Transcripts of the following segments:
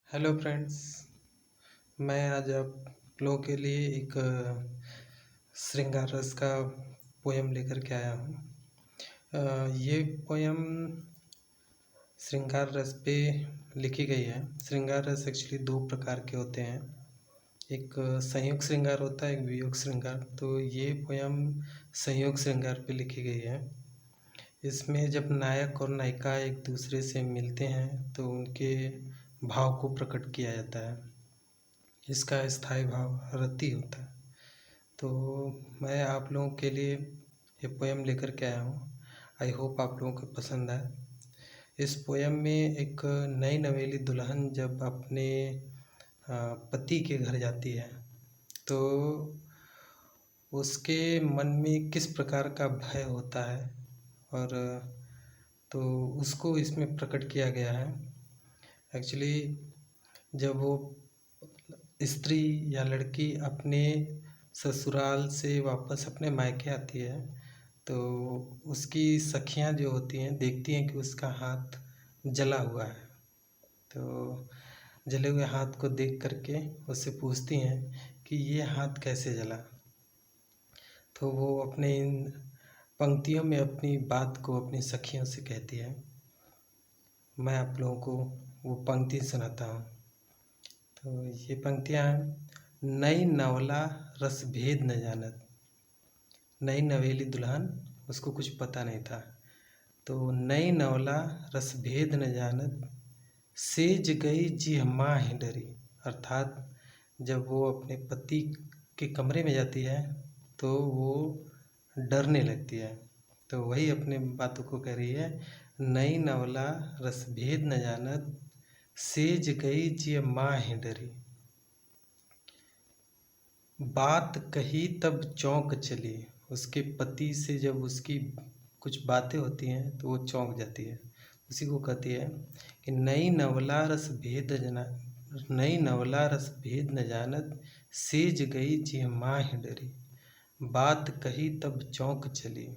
Hello friends. मैं आज आप लोगों के लिए एक श्रृंगार रस का पोयम लेकर के आया हूँ। ये पोयम श्रृंगार रस पे लिखी गई है। श्रृंगार रस एक्चुअली दो प्रकार के होते हैं, एक संयोग श्रृंगार होता है, एक वियोग श्रृंगार। तो ये पोयम संयोग श्रृंगार पे लिखी गई है। इसमें जब नायक और नायिका एक दूसरे से मिलते हैं तो उनके भाव को प्रकट किया जाता है। इसका स्थायी भाव रति होता है। तो मैं आप लोगों के लिए ये पोयम लेकर के आया हूँ। आई होप आप लोगों को पसंद आए। इस पोयम में एक नई नवेली दुल्हन जब अपने पति के घर जाती है तो उसके मन में किस प्रकार का भय होता है और तो उसको इसमें प्रकट किया गया है। एक्चुअली जब वो स्त्री या लड़की अपने ससुराल से वापस अपने मायके आती है तो उसकी सखियां जो होती हैं देखती हैं कि उसका हाथ जला हुआ है। तो जले हुए हाथ को देख करके उससे पूछती हैं कि ये हाथ कैसे जला। तो वो अपने इन पंक्तियों में अपनी बात को अपनी सखियों से कहती है। मैं आप लोगों को वो पंक्ति सुनाता हूँ। तो ये पंक्तियाँ हैं। नई नवला रस भेद न जानत। नई नवेली दुल्हन, उसको कुछ पता नहीं था। तो नई नवला रस भेद न जानत, सेज गई जी माँ ही डरी। अर्थात जब वो अपने पति के कमरे में जाती है तो वो डरने लगती है। तो वही अपने बातों को कह रही है। नई नवला रस भेद न जानत, सेज गई जी माँ ही डरी। बात कही तब चौंक चली। उसके पति से जब उसकी कुछ बातें होती हैं तो वो चौंक जाती है। उसी को कहती है कि नई नवला रस भेद न जानत, सेज गई जी माँ ही डरी। बात कही तब चौंक चली,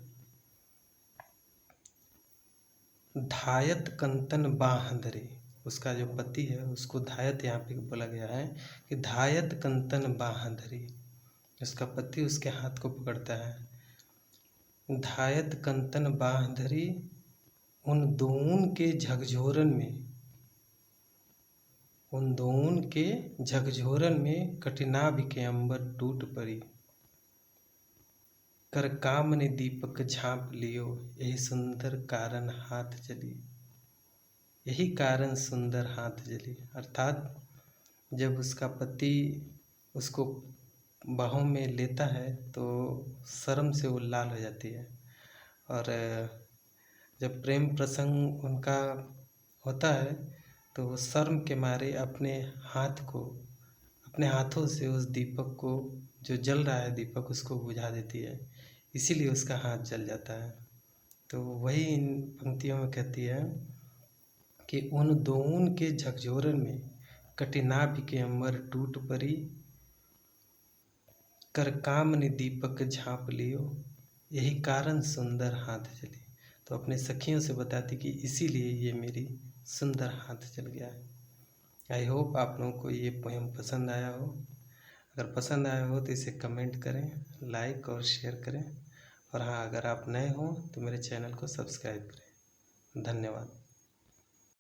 धायत कंतन बाह धरी। उसका जो पति है उसको धायत यहाँ पे बोला गया है कि धायत कंतन बाह धरी। उसका पति उसके हाथ को पकड़ता है। धायत कंतन बाह धरी, उन दोन के झकझोरन में कठिनाभ के अंबर टूट पड़ी। कर काम ने दीपक झाँप लियो, यही सुंदर कारण हाथ जली। यही कारण सुंदर हाथ जली। अर्थात जब उसका पति उसको बाहों में लेता है तो शर्म से वो लाल हो जाती है। और जब प्रेम प्रसंग उनका होता है तो वो शर्म के मारे अपने हाथों से उस दीपक को, जो जल रहा है दीपक, उसको बुझा देती है। इसीलिए उसका हाथ जल जाता है। तो वही इन पंक्तियों में कहती है कि उन दोन के झकझोरन में कठिनाभ के अंबर टूट पड़ी। कर काम ने दीपक झाँप लियो, यही कारण सुंदर हाथ जली। तो अपने सखियों से बताती कि इसीलिए ये मेरी सुंदर हाथ जल गया है। आई होप आप लोगों को ये पोएम पसंद आया हो। अगर पसंद आया हो तो इसे कमेंट करें, लाइक और शेयर करें। और हाँ, अगर आप नए हो तो मेरे चैनल को सब्सक्राइब करें। धन्यवाद।